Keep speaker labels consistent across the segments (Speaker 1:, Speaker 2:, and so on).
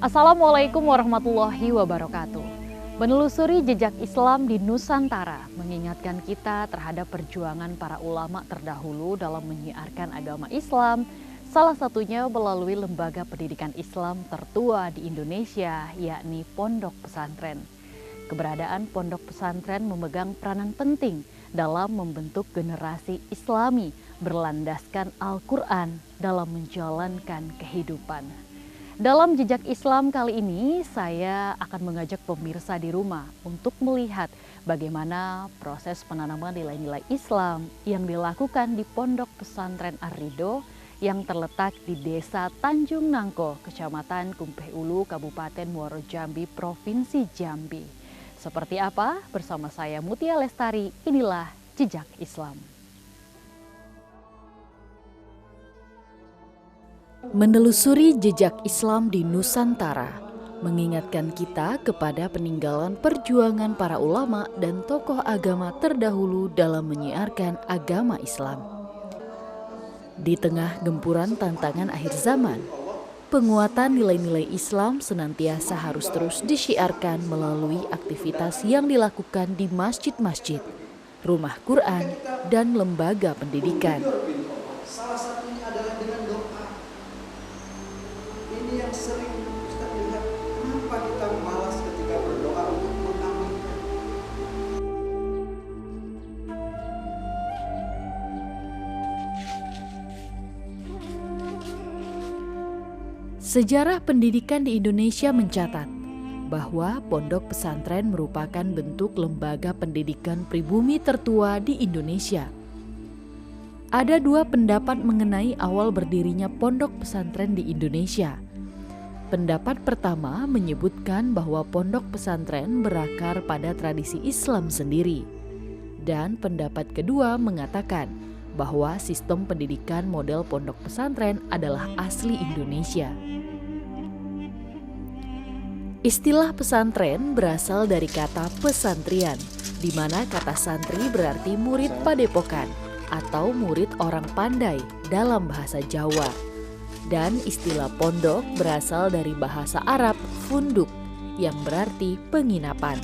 Speaker 1: Assalamualaikum warahmatullahi wabarakatuh. Menelusuri jejak Islam di Nusantara mengingatkan kita terhadap perjuangan para ulama terdahulu dalam menyiarkan agama Islam, salah satunya melalui lembaga pendidikan Islam tertua di Indonesia, yakni Pondok Pesantren. Keberadaan pondok pesantren memegang peranan penting dalam membentuk generasi Islami berlandaskan Al-Quran dalam menjalankan kehidupan. Dalam jejak Islam kali ini, saya akan mengajak pemirsa di rumah untuk melihat bagaimana proses penanaman nilai-nilai Islam yang dilakukan di Pondok Pesantren Ar-Ridho yang terletak di Desa Tanjung Nangko, Kecamatan Kumpeh Ulu, Kabupaten Muaro Jambi, Provinsi Jambi. Seperti apa? Bersama saya Mutia Lestari, inilah Jejak Islam. Menelusuri jejak Islam di Nusantara mengingatkan kita kepada peninggalan perjuangan para ulama dan tokoh agama terdahulu dalam menyiarkan agama Islam. Di tengah gempuran tantangan akhir zaman, penguatan nilai-nilai Islam senantiasa harus terus disyiarkan melalui aktivitas yang dilakukan di masjid-masjid, rumah Quran, dan lembaga pendidikan.
Speaker 2: Salah satunya adalah dengan doa. Ini yang sering kita lihat, kenapa kita malas ketika berdoa untuk mengamalkan.
Speaker 1: Sejarah pendidikan di Indonesia mencatat bahwa pondok pesantren merupakan bentuk lembaga pendidikan pribumi tertua di Indonesia. Ada dua pendapat mengenai awal berdirinya pondok pesantren di Indonesia. Pendapat pertama menyebutkan bahwa pondok pesantren berakar pada tradisi Islam sendiri. Dan pendapat kedua mengatakan bahwa sistem pendidikan model pondok pesantren adalah asli Indonesia. Istilah pesantren berasal dari kata pesantrian, di mana kata santri berarti murid padepokan atau murid orang pandai dalam bahasa Jawa. Dan istilah pondok berasal dari bahasa Arab funduk yang berarti penginapan.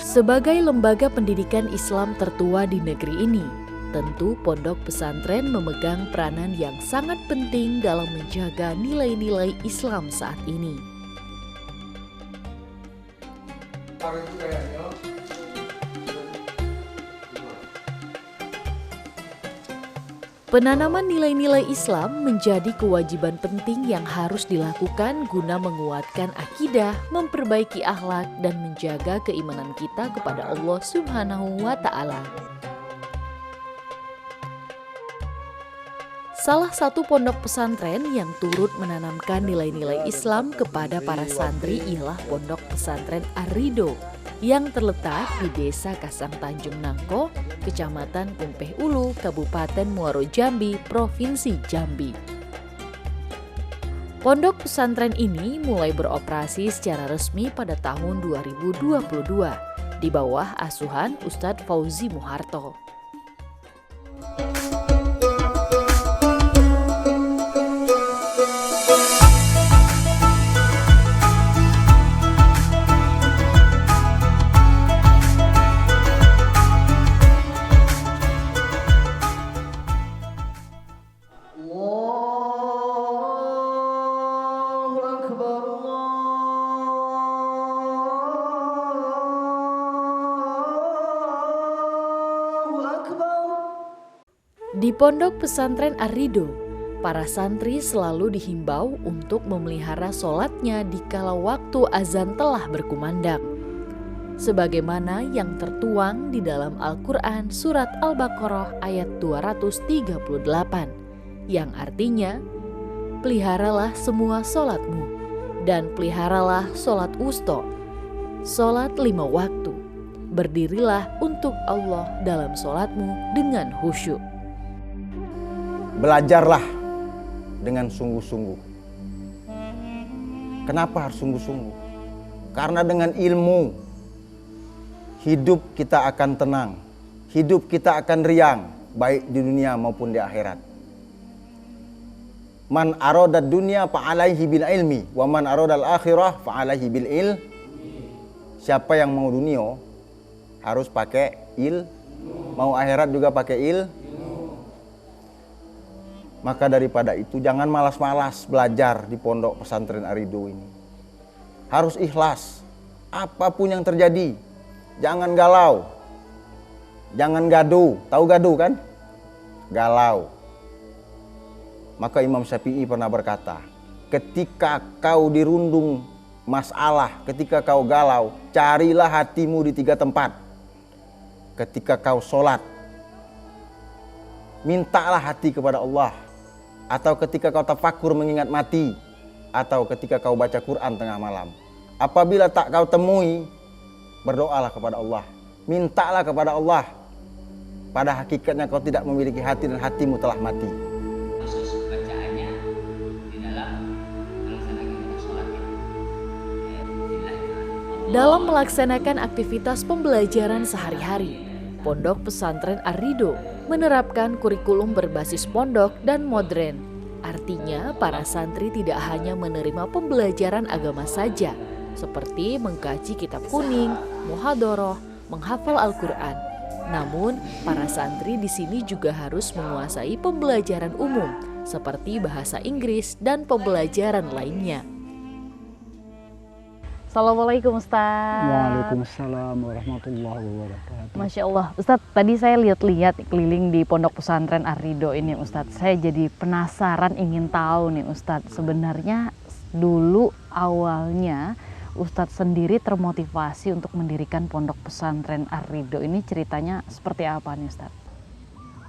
Speaker 1: Sebagai lembaga pendidikan Islam tertua di negeri ini, tentu pondok pesantren memegang peranan yang sangat penting dalam menjaga nilai-nilai Islam saat ini. Penanaman nilai-nilai Islam menjadi kewajiban penting yang harus dilakukan guna menguatkan akidah, memperbaiki akhlak, dan menjaga keimanan kita kepada Allah Subhanahu wa Ta'ala. Salah satu pondok pesantren yang turut menanamkan nilai-nilai Islam kepada para santri ialah Pondok Pesantren Ar-Ridho yang terletak di Desa Kasang Tanjung Nangko, Kecamatan Kumpeh Ulu, Kabupaten Muaro Jambi, Provinsi Jambi. Pondok pesantren ini mulai beroperasi secara resmi pada tahun 2022 di bawah asuhan Ustadz Fauzi Muharto. Di Pondok Pesantren Ar-Ridho, para santri selalu dihimbau untuk memelihara sholatnya dikala waktu azan telah berkumandang. Sebagaimana yang tertuang di dalam Al-Quran Surat Al-Baqarah ayat 238, yang artinya, peliharalah semua sholatmu, dan peliharalah sholat wusta, sholat 5 waktu. Berdirilah untuk Allah dalam sholatmu dengan khusyuk.
Speaker 3: Belajarlah dengan sungguh-sungguh. Kenapa harus sungguh-sungguh? Karena dengan ilmu hidup kita akan tenang, hidup kita akan riang, baik di dunia maupun di akhirat. Man aradad dunya fa'alaihi bil ilmi wa man aradal akhirah fa'alaihi bil il. Siapa yang mau dunia harus pakai mau akhirat juga pakai Maka daripada itu jangan malas-malas belajar di pondok pesantren Arido ini. Harus ikhlas. Apapun yang terjadi, jangan galau. Jangan gaduh. Tahu gaduh kan? Galau. Maka Imam Syafi'i pernah berkata, ketika kau dirundung masalah, ketika kau galau, carilah hatimu di 3 tempat. Ketika kau sholat, mintalah hati kepada Allah. Atau ketika kau tafakur mengingat mati, atau ketika kau baca Quran tengah malam. Apabila tak kau temui, berdoalah kepada Allah. Mintalah kepada Allah. Pada hakikatnya kau tidak memiliki hati dan hatimu telah mati.
Speaker 4: Khusus bacaannya di dalam melaksanakan sholat.
Speaker 1: Dalam melaksanakan aktivitas pembelajaran sehari-hari, Pondok Pesantren Ar-Ridho menerapkan kurikulum berbasis pondok dan modern. Artinya, para santri tidak hanya menerima pembelajaran agama saja, seperti mengkaji kitab kuning, muhadharah, menghafal Al-Quran. Namun, para santri di sini juga harus menguasai pembelajaran umum, seperti bahasa Inggris dan pembelajaran lainnya. Assalamualaikum Ustaz.
Speaker 5: Waalaikumsalam warahmatullahi wabarakatuh.
Speaker 1: Masya Allah, Ustadz, tadi saya lihat-lihat keliling di Pondok Pesantren Ar-Ridho ini, Ustadz. Saya jadi penasaran, ingin tahu nih, Ustadz. Sebenarnya dulu awalnya Ustadz sendiri termotivasi untuk mendirikan Pondok Pesantren Ar-Ridho ini, ceritanya seperti apa nih, Ustadz?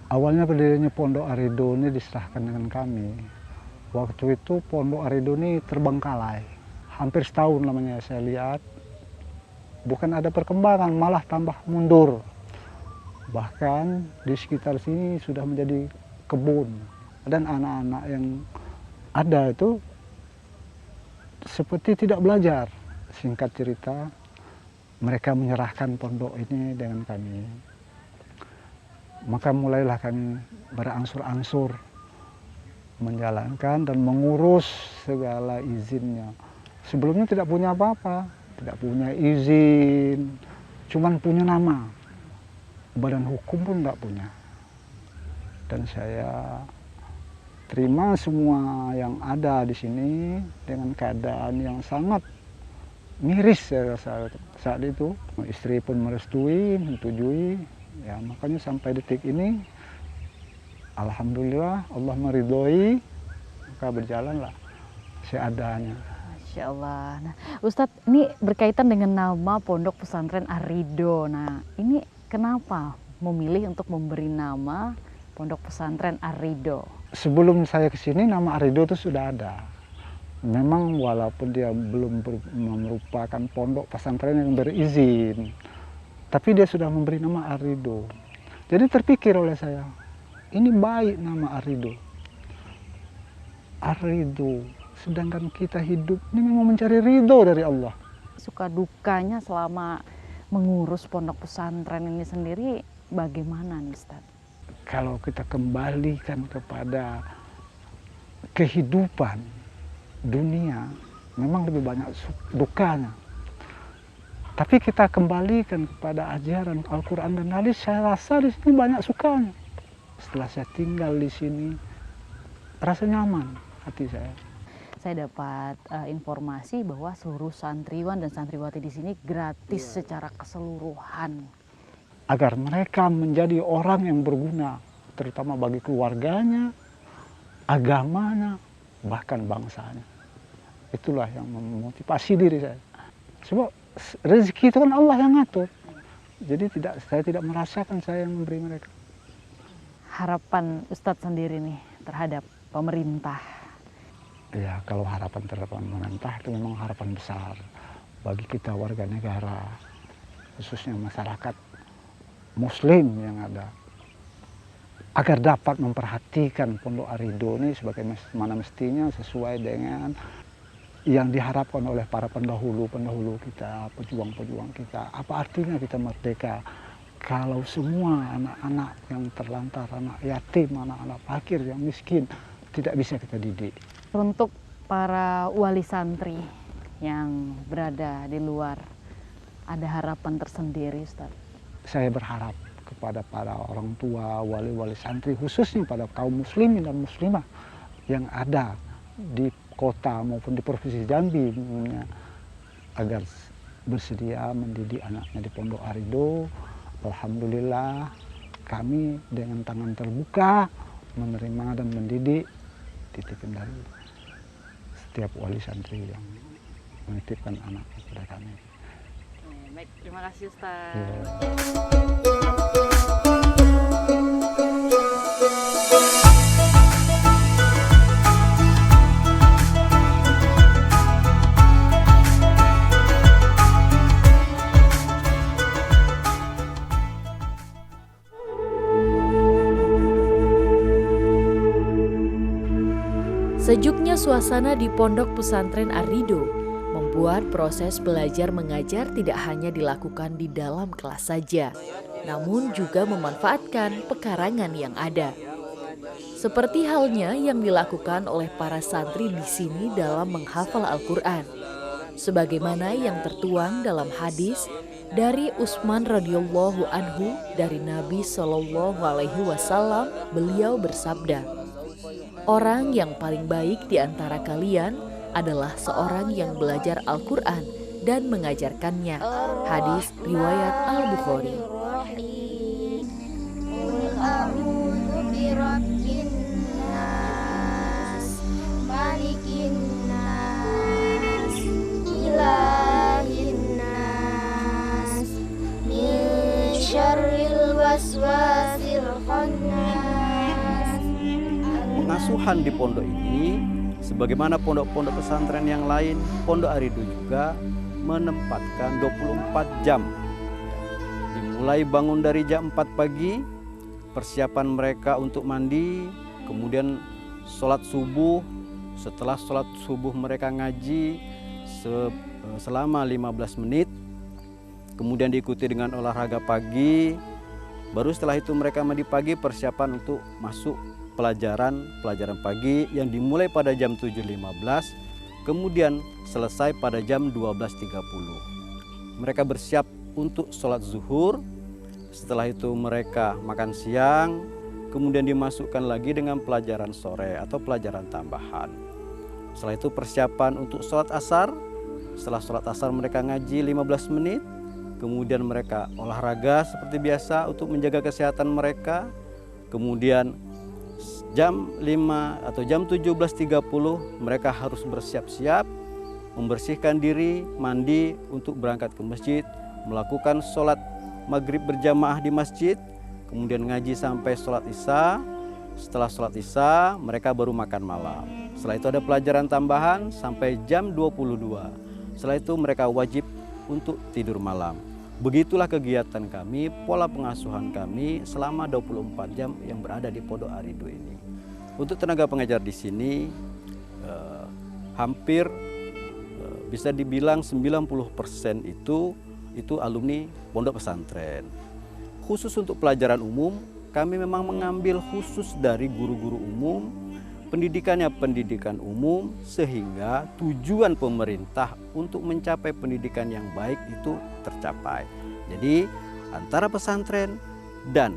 Speaker 5: Awalnya berdirinya Pondok Ar-Ridho ini diserahkan dengan kami. Waktu itu Pondok Ar-Ridho ini terbengkalai. Hampir setahun lamanya saya lihat. Bukan ada perkembangan, malah tambah mundur. Bahkan di sekitar sini sudah menjadi kebun. Dan anak-anak yang ada itu seperti tidak belajar. Singkat cerita, mereka menyerahkan pondok ini dengan kami. Maka mulailah kami berangsur-angsur menjalankan dan mengurus segala izinnya. Sebelumnya tidak punya apa-apa, tidak punya izin, cuman punya nama. Badan hukum pun tidak punya. Dan saya terima semua yang ada di sini dengan keadaan yang sangat miris saya rasa saat itu. Istri pun merestui, menyetujui, ya makanya sampai detik ini alhamdulillah Allah meridhoi, maka berjalanlah seadanya.
Speaker 1: Masya Allah. Nah, Ustadz, ini berkaitan dengan nama Pondok Pesantren Ar-Ridho. Nah, ini kenapa memilih untuk memberi nama Pondok Pesantren Ar-Ridho?
Speaker 5: Sebelum saya ke sini nama Ar-Ridho itu sudah ada. Memang walaupun dia belum merupakan pondok pesantren yang berizin, tapi dia sudah memberi nama Ar-Ridho. Jadi terpikir oleh saya, ini baik nama Ar-Ridho. Ar-Ridho. Sedangkan kita hidup ini memang mencari ridho dari Allah.
Speaker 1: Suka dukanya selama mengurus pondok pesantren ini sendiri bagaimana nih, Ustaz?
Speaker 5: Kalau kita kembalikan kepada kehidupan dunia, memang lebih banyak dukanya. Tapi kita kembalikan kepada ajaran Al-Quran dan hadis, saya rasa di sini banyak sukanya. Setelah saya tinggal di sini, rasa nyaman hati saya.
Speaker 1: Saya dapat informasi bahwa seluruh santriwan dan santriwati di sini gratis secara keseluruhan.
Speaker 5: Agar mereka menjadi orang yang berguna, terutama bagi keluarganya, agamanya, bahkan bangsanya. Itulah yang memotivasi diri saya. Sebab rezeki itu kan Allah yang ngatur. Jadi saya tidak merasakan saya yang memberi mereka.
Speaker 1: Harapan Ustadz sendiri nih terhadap pemerintah.
Speaker 5: Ya, kalau harapan terhadap pemerintah itu memang harapan besar bagi kita warga negara, khususnya masyarakat Muslim yang ada, agar dapat memperhatikan Pondok Ar-Ridho ini sebagaimana mestinya sesuai dengan yang diharapkan oleh para pendahulu kita, pejuang-pejuang kita. Apa artinya kita merdeka kalau semua anak-anak yang terlantar, anak yatim, anak-anak fakir yang miskin tidak bisa kita didik.
Speaker 1: Untuk para wali santri yang berada di luar, ada harapan tersendiri, Ustaz?
Speaker 5: Saya berharap kepada para orang tua, wali-wali santri, khususnya pada kaum muslimin dan muslimah yang ada di kota maupun di Provinsi Jambi, agar bersedia mendidik anaknya di Pondok Arido. Alhamdulillah kami dengan tangan terbuka menerima dan mendidik, titipin dari setiap wali santri yang menitipkan anaknya kepada kami.
Speaker 1: Baik, terima kasih Ustaz.
Speaker 5: Ya.
Speaker 6: Sejuknya suasana di Pondok Pesantren Arido membuat proses belajar mengajar tidak hanya dilakukan di dalam kelas saja, namun juga memanfaatkan pekarangan yang ada. Seperti halnya yang dilakukan oleh para santri di sini dalam menghafal Al-Quran. Sebagaimana yang tertuang dalam hadis dari Utsman radhiyallahu anhu dari Nabi SAW, beliau bersabda, "Orang yang paling baik di antara kalian adalah seorang yang belajar Al-Quran dan mengajarkannya." Hadis riwayat Al-Bukhari.
Speaker 7: Pengasuhan di pondok ini, sebagaimana pondok-pondok pesantren yang lain, Pondok Arido juga menempatkan 24 jam. Dimulai bangun dari jam 4 pagi, persiapan mereka untuk mandi, kemudian sholat subuh. Setelah sholat subuh mereka ngaji selama 15 menit, kemudian diikuti dengan olahraga pagi. Baru setelah itu mereka mandi pagi, persiapan untuk masuk pelajaran pagi yang dimulai pada jam 7.15, kemudian selesai pada jam 12.30. Mereka bersiap untuk sholat zuhur, setelah itu mereka makan siang, kemudian dimasukkan lagi dengan pelajaran sore atau pelajaran tambahan. Setelah itu persiapan untuk sholat asar, setelah sholat asar mereka ngaji 15 menit, kemudian mereka olahraga seperti biasa untuk menjaga kesehatan mereka, kemudian jam 5 atau jam 17.30 mereka harus bersiap-siap, membersihkan diri, mandi untuk berangkat ke masjid, melakukan sholat maghrib berjamaah di masjid, kemudian ngaji sampai sholat isya. Setelah sholat isya mereka baru makan malam. Setelah itu ada pelajaran tambahan sampai jam 22. Setelah itu mereka wajib untuk tidur malam. Begitulah kegiatan kami, pola pengasuhan kami selama 24 jam yang berada di Pondok Arido ini. Untuk tenaga pengajar di sini hampir bisa dibilang 90% itu alumni pondok pesantren. Khusus untuk pelajaran umum, kami memang mengambil khusus dari guru-guru umum, pendidikannya pendidikan umum, sehingga tujuan pemerintah untuk mencapai pendidikan yang baik itu tercapai. Jadi antara pesantren dan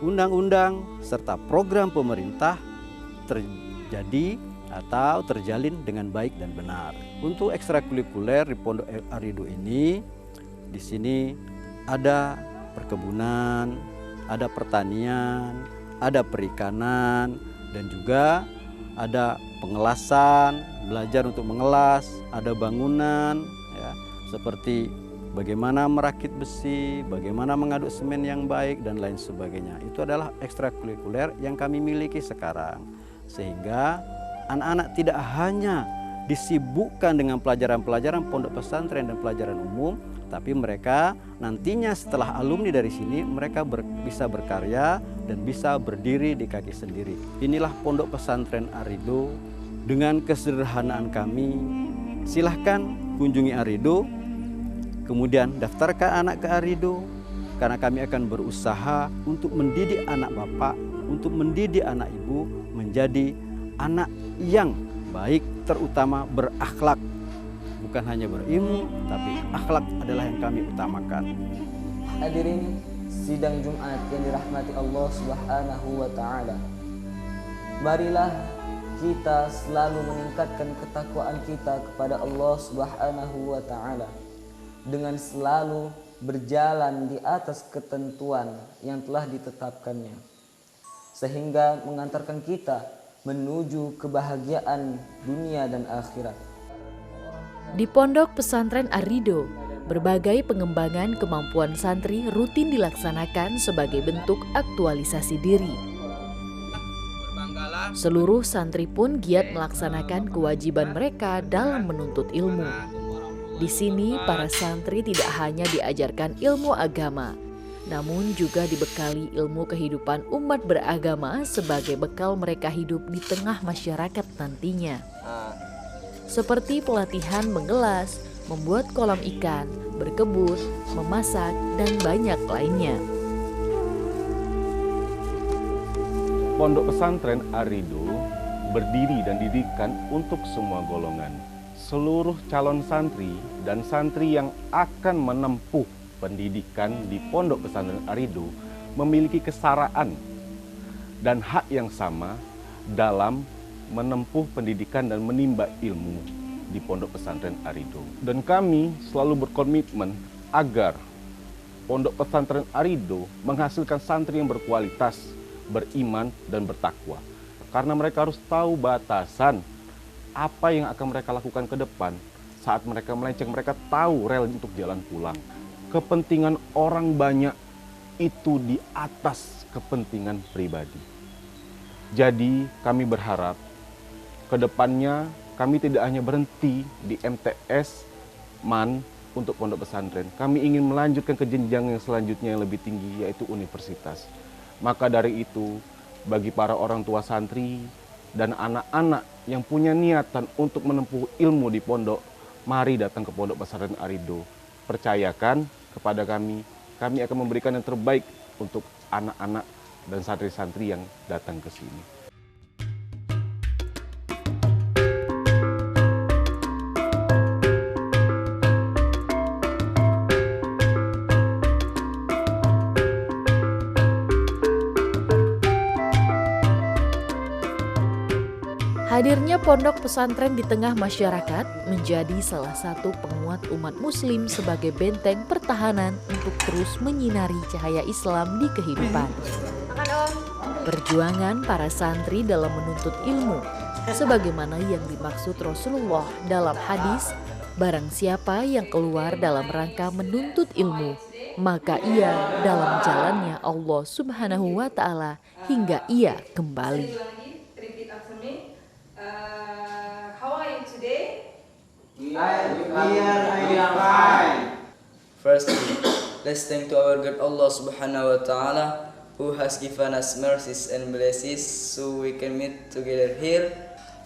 Speaker 7: undang-undang serta program pemerintah terjadi atau terjalin dengan baik dan benar. Untuk ekstrakurikuler di Pondok Arido ini, di sini ada perkebunan, ada pertanian, ada perikanan, dan juga ada pengelasan, belajar untuk mengelas, ada bangunan, ya, seperti bagaimana merakit besi, bagaimana mengaduk semen yang baik, dan lain sebagainya. Itu adalah ekstrakurikuler yang kami miliki sekarang. Sehingga anak-anak tidak hanya disibukkan dengan pelajaran-pelajaran pondok pesantren dan pelajaran umum, tapi mereka nantinya setelah alumni dari sini, mereka bisa berkarya dan bisa berdiri di kaki sendiri. Inilah Pondok Pesantren Arido dengan kesederhanaan kami. Silahkan kunjungi Arido, kemudian daftarkan anak ke Arido, karena kami akan berusaha untuk mendidik anak bapak, untuk mendidik anak ibu menjadi anak yang baik, terutama berakhlak. Bukan hanya berilmu, tapi akhlak adalah yang kami utamakan.
Speaker 8: Hadirin sidang Jumat yang dirahmati Allah Subhanahu wa Ta'ala, marilah kita selalu meningkatkan ketakwaan kita kepada Allah Subhanahu wa Ta'ala dengan selalu berjalan di atas ketentuan yang telah ditetapkannya, sehingga mengantarkan kita menuju kebahagiaan dunia dan akhirat.
Speaker 6: Di Pondok Pesantren Ar-Ridho, berbagai pengembangan kemampuan santri rutin dilaksanakan sebagai bentuk aktualisasi diri. Seluruh santri pun giat melaksanakan kewajiban mereka dalam menuntut ilmu. Di sini para santri tidak hanya diajarkan ilmu agama, namun juga dibekali ilmu kehidupan umat beragama sebagai bekal mereka hidup di tengah masyarakat nantinya. Seperti pelatihan mengelas, membuat kolam ikan, berkebun, memasak, dan banyak lainnya.
Speaker 9: Pondok Pesantren Ar-Ridho berdiri dan didirikan untuk semua golongan. Seluruh calon santri dan santri yang akan menempuh pendidikan di Pondok Pesantren Ar-Ridho memiliki kesetaraan dan hak yang sama dalam menempuh pendidikan dan menimba ilmu di Pondok Pesantren Ar-Ridho. Dan kami selalu berkomitmen agar Pondok Pesantren Ar-Ridho menghasilkan santri yang berkualitas, beriman, dan bertakwa. Karena mereka harus tahu batasan apa yang akan mereka lakukan ke depan. Saat mereka melenceng, mereka tahu rel untuk jalan pulang. Kepentingan orang banyak itu di atas kepentingan pribadi. Jadi kami berharap kedepannya kami tidak hanya berhenti di MTS MAN untuk pondok pesantren. Kami ingin melanjutkan ke jenjang yang selanjutnya yang lebih tinggi, yaitu universitas. Maka dari itu, bagi para orang tua santri dan anak-anak yang punya niatan untuk menempuh ilmu di pondok, mari datang ke Pondok Pesantren Ar-Ridho. Percayakan kepada kami akan memberikan yang terbaik untuk anak-anak dan santri-santri yang datang ke sini.
Speaker 6: Hadirnya pondok pesantren di tengah masyarakat menjadi salah satu penguat umat muslim sebagai benteng pertahanan untuk terus menyinari cahaya Islam di kehidupan. Perjuangan para santri dalam menuntut ilmu, sebagaimana yang dimaksud Rasulullah dalam hadis, barang siapa yang keluar dalam rangka menuntut ilmu, maka ia dalam jalannya Allah Subhanahu wa Ta'ala hingga ia kembali.
Speaker 10: How are you today?
Speaker 2: We are fine.
Speaker 8: Firstly, let's thank to our God Allah Subhanahu wa Ta'ala, who has given us mercies and blessings so we can meet together here.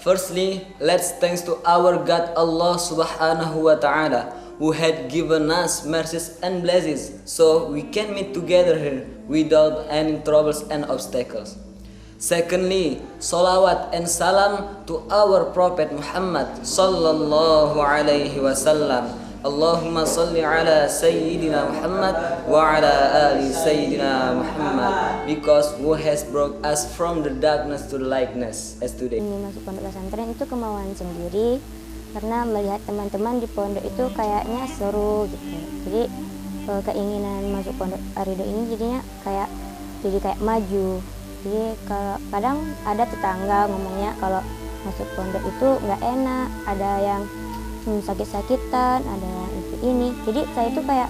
Speaker 8: Firstly, let's thanks to our God Allah Subhanahu wa Ta'ala, who had given us mercies and blessings so we can meet together here without any troubles and obstacles. Secondly, salawat and salam to our Prophet Muhammad sallallahu alaihi wasallam. Allahumma salli ala Sayyidina Muhammad wa ala ali Sayyidina Muhammad, because who has brought us from the darkness to the lightness as today.
Speaker 11: Ini masuk pondok pesantren itu kemauan sendiri, karena melihat teman-teman di pondok itu kayaknya seru gitu. Jadi keinginan masuk Pondok Ar-Ridho ini jadinya kayak maju. Jadi kalau kadang ada tetangga ngomongnya kalau masuk pondok itu nggak enak, ada yang sakit-sakitan, ada yang ini. Jadi saya itu kayak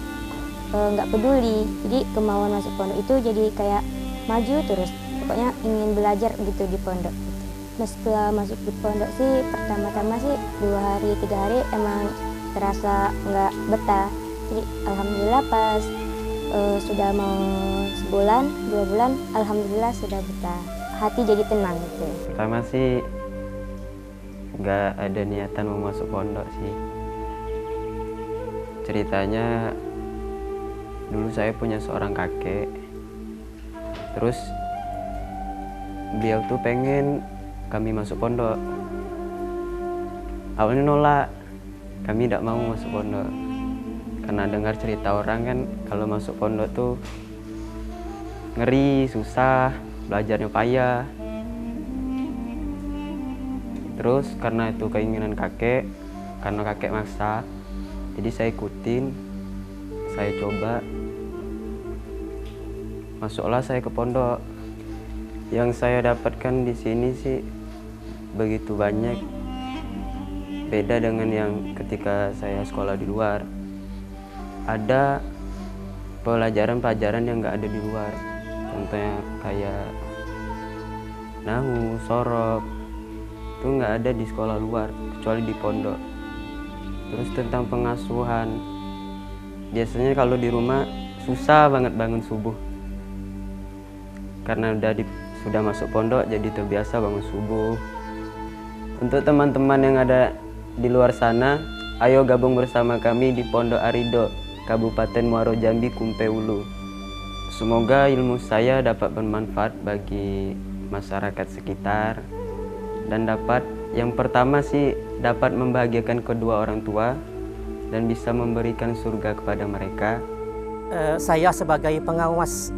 Speaker 11: nggak peduli. Jadi kemauan masuk pondok itu jadi kayak maju terus. Pokoknya ingin belajar gitu di pondok. Setelah masuk di pondok sih pertama-tama sih 2 hari 3 hari emang terasa nggak betah. Jadi alhamdulillah pas sudah mau sebulan, 2 bulan, alhamdulillah sudah betah. Hati jadi tenang gitu.
Speaker 12: Pertama sih nggak ada niatan mau masuk pondok sih. Ceritanya dulu saya punya seorang kakek. Terus beliau tuh pengen kami masuk pondok. Awalnya nolak, kami tidak mau masuk pondok. Karena dengar cerita orang kan kalau masuk pondok tuh ngeri, susah, belajarnya payah. Terus karena itu keinginan kakek, karena kakek maksa, jadi saya ikutin, saya coba. Masuklah saya ke pondok. Yang saya dapatkan di sini sih begitu banyak. Beda dengan yang ketika saya sekolah di luar. Ada pelajaran-pelajaran yang nggak ada di luar. Contohnya kayak nahu, sorop, itu nggak ada di sekolah luar, kecuali di pondok. Terus tentang pengasuhan, biasanya kalau di rumah susah banget bangun subuh. Karena sudah masuk pondok, jadi terbiasa bangun subuh. Untuk teman-teman yang ada di luar sana, ayo gabung bersama kami di Pondok Arido, Kabupaten Muaro Jambi, Kumpe Ulu. Semoga ilmu saya dapat bermanfaat bagi masyarakat sekitar dan dapat, yang pertama sih, dapat membahagiakan kedua orang tua dan bisa memberikan surga kepada mereka.
Speaker 13: Saya sebagai pengawas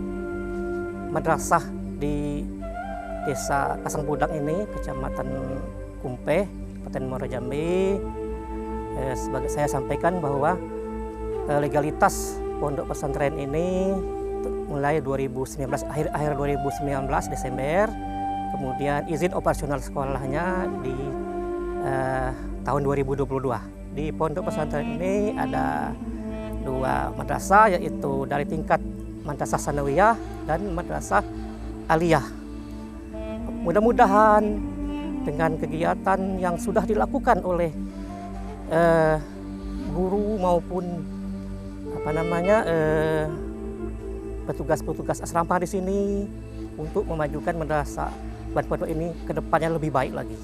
Speaker 13: madrasah di Desa Kasangpudang ini, Kecamatan Kumpe, Kabupaten Muaro Jambi, saya sampaikan bahwa legalitas pondok pesantren ini mulai 2019, akhir 2019 Desember, kemudian izin operasional sekolahnya di tahun 2022. Di pondok pesantren ini ada 2 madrasah, yaitu dari tingkat madrasah sanawiyah dan madrasah aliyah. Mudah-mudahan dengan kegiatan yang sudah dilakukan oleh guru maupun petugas-petugas asrama di sini untuk memajukan madrasah dan pondok ini ke depannya lebih baik lagi.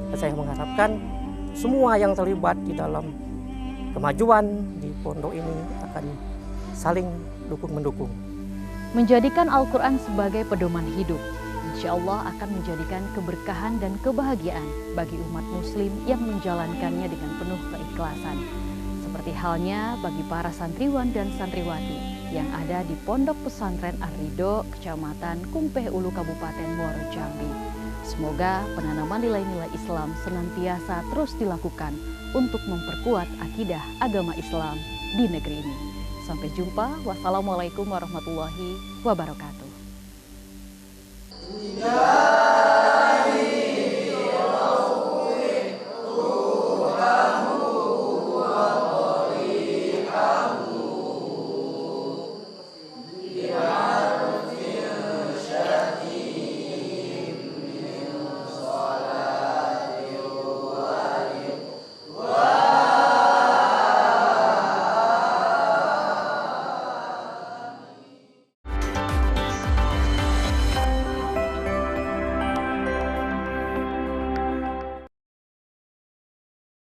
Speaker 13: Dan saya mengharapkan semua yang terlibat di dalam kemajuan di pondok ini akan saling dukung-mendukung.
Speaker 1: Menjadikan Al-Quran sebagai pedoman hidup, insya Allah akan menjadikan keberkahan dan kebahagiaan bagi umat muslim yang menjalankannya dengan penuh keikhlasan. Seperti halnya bagi para santriwan dan santriwati yang ada di Pondok Pesantren Ar-Ridho, Kecamatan Kumpe Ulu, Kabupaten Muaro Jambi. Semoga penanaman nilai-nilai Islam senantiasa terus dilakukan untuk memperkuat akidah agama Islam di negeri ini. Sampai jumpa. Wassalamualaikum warahmatullahi wabarakatuh.